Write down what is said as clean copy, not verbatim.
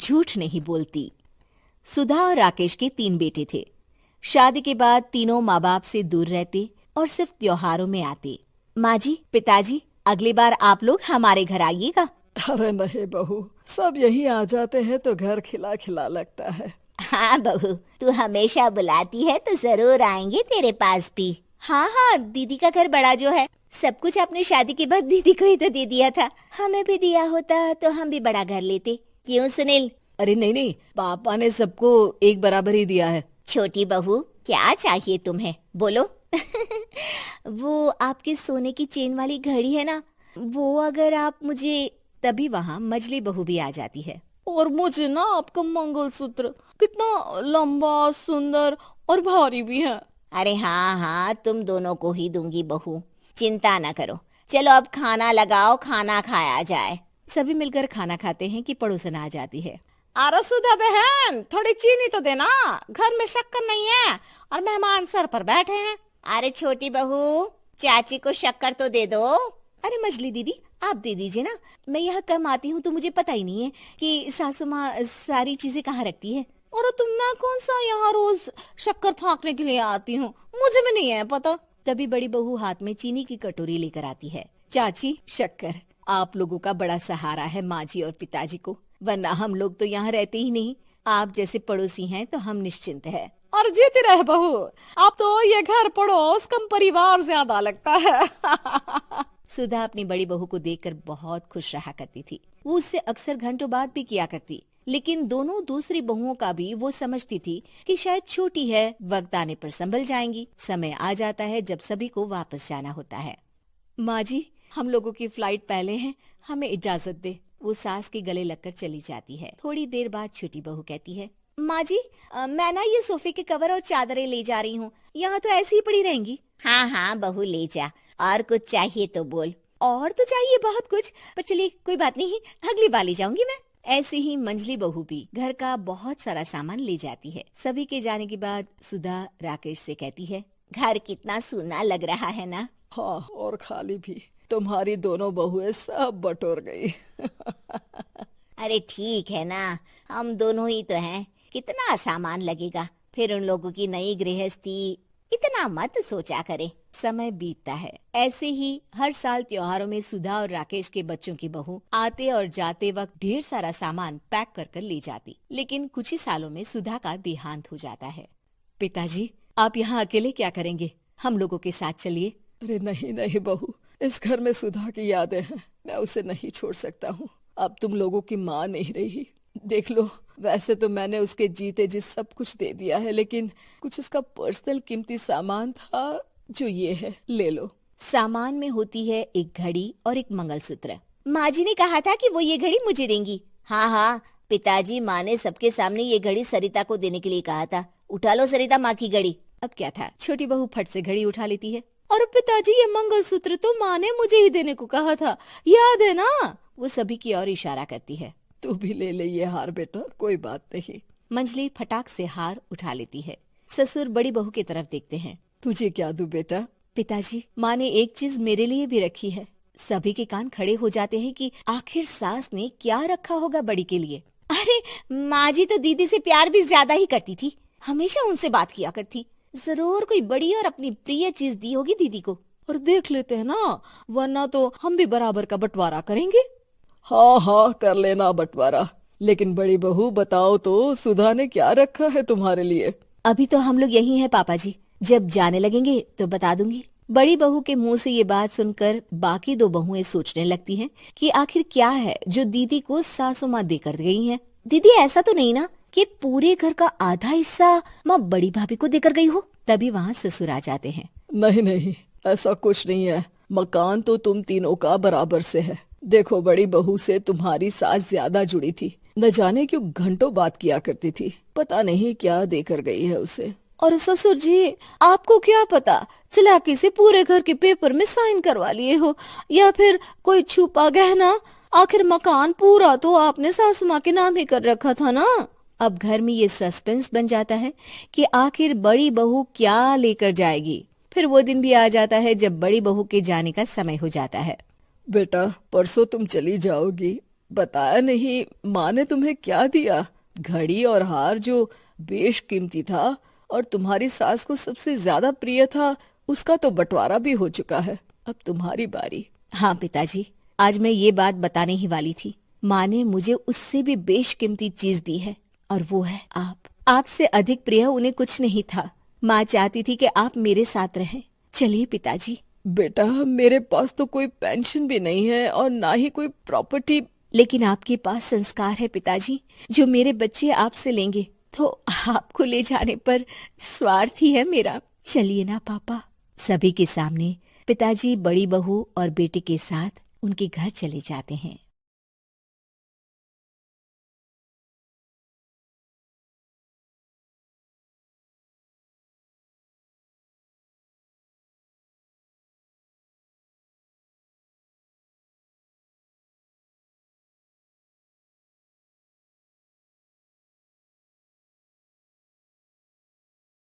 झूठ नहीं बोलती। सुधा और राकेश के 3 बेटे थे। शादी के बाद तीनों माँ बाप से दूर रहते और सिर्फ त्योहारों में आते। माँ जी, पिताजी, अगली बार आप लोग हमारे घर आइएगा। अरे नहीं बहू, सब यहीं आ जाते हैं तो घर खिला खिला लगता है। हाँ बहू, तू हमेशा बुलाती है तो जरूर आएंगे तेरे पास भी। हाँ हाँ, दीदी का घर बड़ा जो है, सब कुछ आपने शादी के बाद दीदी को ही तो दे दिया था। हमें भी दिया होता तो हम भी बड़ा घर लेते। क्यों सुनील? अरे नहीं, पापा ने सबको एक बराबर ही दिया है। छोटी बहू, क्या चाहिए तुम्हें, बोलो। वो आपके सोने की चेन वाली घड़ी है ना, वो अगर आप मुझे, तभी वहाँ मजली बहू भी आ जाती है। और मुझे ना आपका मंगलसूत्र कितना लंबा, सुंदर और भारी भी है। अरे हाँ हाँ, तुम दोनों को ही दूंगी बहू, चिंता न करो। चलो अब खाना लगाओ, खाना खाया जाए। सभी मिलकर खाना खाते हैं कि पड़ोसन आ जाती है। अरे सुधा बहन, थोड़ी चीनी तो देना, घर में शक्कर नहीं है और मेहमान सर पर बैठे हैं। अरे छोटी बहू, चाची को शक्कर तो दे दो। अरे मजली दीदी, आप दे दीजिए ना, मैं यहाँ कम आती हूँ तो मुझे पता ही नहीं है कि सासू माँ सारी चीजें कहाँ रखती है। और तुम, मैं कौन सा यहाँ रोज शक्कर फाँकने के लिए आती हूँ, मुझे भी नहीं है पता। तभी बड़ी बहू हाथ में चीनी की कटोरी लेकर आती है। चाची, शक्कर आप लोगों का बड़ा सहारा है माँ जी और पिताजी को, वरना हम लोग तो यहाँ रहते ही नहीं। आप जैसे पड़ोसी हैं तो हम निश्चिंत है। और जीती रहे बहू, आप तो ये घर पड़ोस कम परिवार ज्यादा लगता है। सुधा अपनी बड़ी बहू को देखकर बहुत खुश रहा करती थी। वो उससे अक्सर घंटों बात भी किया करती, लेकिन दोनों दूसरी बहुओं का भी वो समझती थी कि शायद छोटी है, वक्त आने पर संभल जाएंगी। समय आ जाता है जब सभी को वापस जाना होता है। माँ जी, हम लोगों की फ्लाइट पहले है, हमें इजाजत दे। वो सास के गले लगकर चली जाती है। थोड़ी देर बाद छोटी बहू कहती है, माँ जी, मैं ना ये सोफे के कवर और चादरें ले जा रही हूँ, यहाँ तो ऐसी ही पड़ी रहेंगी। हाँ हाँ बहू, ले जा, और कुछ चाहिए तो बोल। और तो चाहिए बहुत कुछ, पर चलिए कोई बात नहीं, अगली बार ले जाऊंगी मैं। ऐसे ही मंजली बहू भी घर का बहुत सारा सामान ले जाती है। सभी के जाने के बाद सुधा राकेश से कहती है, घर कितना सूना लग रहा है ना। हाँ, और खाली भी। तुम्हारी दोनों बहुएं सब बटोर गई। अरे ठीक है ना, हम दोनों ही तो हैं, कितना सामान लगेगा, फिर उन लोगों की नई गृहस्थी, इतना मत सोचा करे। समय बीतता है। ऐसे ही हर साल त्योहारों में सुधा और राकेश के बच्चों की बहू आते और जाते वक्त ढेर सारा सामान पैक कर कर ले जाती। लेकिन कुछ ही सालों में सुधा का देहांत हो जाता है। पिताजी, आप यहाँ अकेले क्या करेंगे, हम लोगों के साथ चलिए। अरे नहीं बहू, इस घर में सुधा की यादें हैं, मैं उसे नहीं छोड़ सकता हूँ। अब तुम लोगों की माँ नहीं रही। देख लो, वैसे तो मैंने उसके जीते जी सब कुछ दे दिया है, लेकिन कुछ उसका पर्सनल कीमती सामान था जो ये है, ले लो। सामान में होती है एक घड़ी और एक मंगलसूत्र। माँ जी ने कहा था कि वो ये घड़ी मुझे देंगी। हाँ हाँ पिताजी, माँ ने सबके सामने ये घड़ी सरिता को देने के लिए कहा था। उठा लो सरिता माँ की घड़ी। अब क्या था, छोटी बहू फट से घड़ी उठा लेती है। और पिताजी, ये मंगलसूत्र तो माँ ने मुझे ही देने को कहा था, याद है ना। वो सभी की ओर इशारा करती है। तू भी ले ले ये हार बेटा, कोई बात नहीं। मंजली फटाक से हार उठा लेती है। ससुर बड़ी बहू की तरफ देखते हैं। तुझे क्या दूं बेटा? पिताजी, माँ ने एक चीज मेरे लिए भी रखी है। सभी के कान खड़े हो जाते हैं कि आखिर सास ने क्या रखा होगा बड़ी के लिए। अरे माँ जी तो दीदी से प्यार भी ज्यादा ही करती थी, हमेशा उनसे बात किया करती। जरूर कोई बड़ी और अपनी प्रिय चीज दी होगी दीदी को। और देख लेते हैं ना, वरना तो हम भी बराबर का बंटवारा करेंगे। हाँ, कर लेना बंटवारा। लेकिन बड़ी बहू, बताओ तो, सुधा ने क्या रखा है तुम्हारे लिए? अभी तो हम लोग यही हैं पापा जी, जब जाने लगेंगे तो बता दूंगी। बड़ी बहू के मुंह से ये बात सुनकर बाकी 2 बहुएं सोचने लगती हैं कि आखिर क्या है जो दीदी को सासू माँ देकर गई हैं। दीदी, ऐसा तो नहीं ना कि पूरे घर का आधा हिस्सा माँ बड़ी भाभी को देकर गई हो। तभी वहाँ ससुर आ जाते हैं। नहीं, ऐसा कुछ नहीं है। मकान तो तुम तीनों का बराबर से है। देखो, बड़ी बहू से तुम्हारी सास ज्यादा जुड़ी थी, न जाने क्यों घंटों बात किया करती थी। पता नहीं क्या देकर गई है उसे। और ससुर जी, आपको क्या पता, चालाकी से पूरे घर के पेपर में साइन करवा लिए हो, या फिर कोई छुपा गहना। आखिर मकान पूरा तो आपने सासू माँ के नाम ही कर रखा था ना। अब घर में ये सस्पेंस बन जाता है कि आखिर बड़ी बहू क्या लेकर जाएगी। फिर वो दिन भी आ जाता है जब बड़ी बहू के जाने का समय हो जाता है। बेटा, परसों तुम चली जाओगी, बताया नहीं, माँ ने तुम्हें क्या दिया? घड़ी और हार जो बेशकीमती था और तुम्हारी सास को सबसे ज्यादा प्रिय था, उसका तो बंटवारा भी हो चुका है। अब तुम्हारी बारी। हाँ पिताजी, आज मैं ये बात बताने ही वाली थी। माँ ने मुझे उससे भी बेशकीमती चीज दी है और वो है आप। आपसे अधिक प्रिय उन्हें कुछ नहीं था। माँ चाहती थी कि आप मेरे साथ रहें। चलिए पिताजी। बेटा, मेरे पास तो कोई पेंशन भी नहीं है और ना ही कोई प्रॉपर्टी। लेकिन आपके पास संस्कार है पिताजी, जो मेरे बच्चे आपसे लेंगे, तो आपको ले जाने पर स्वार्थ ही है मेरा। चलिए ना पापा। सभी के सामने पिताजी बड़ी बहू और बेटे के साथ उनके घर चले जाते हैं।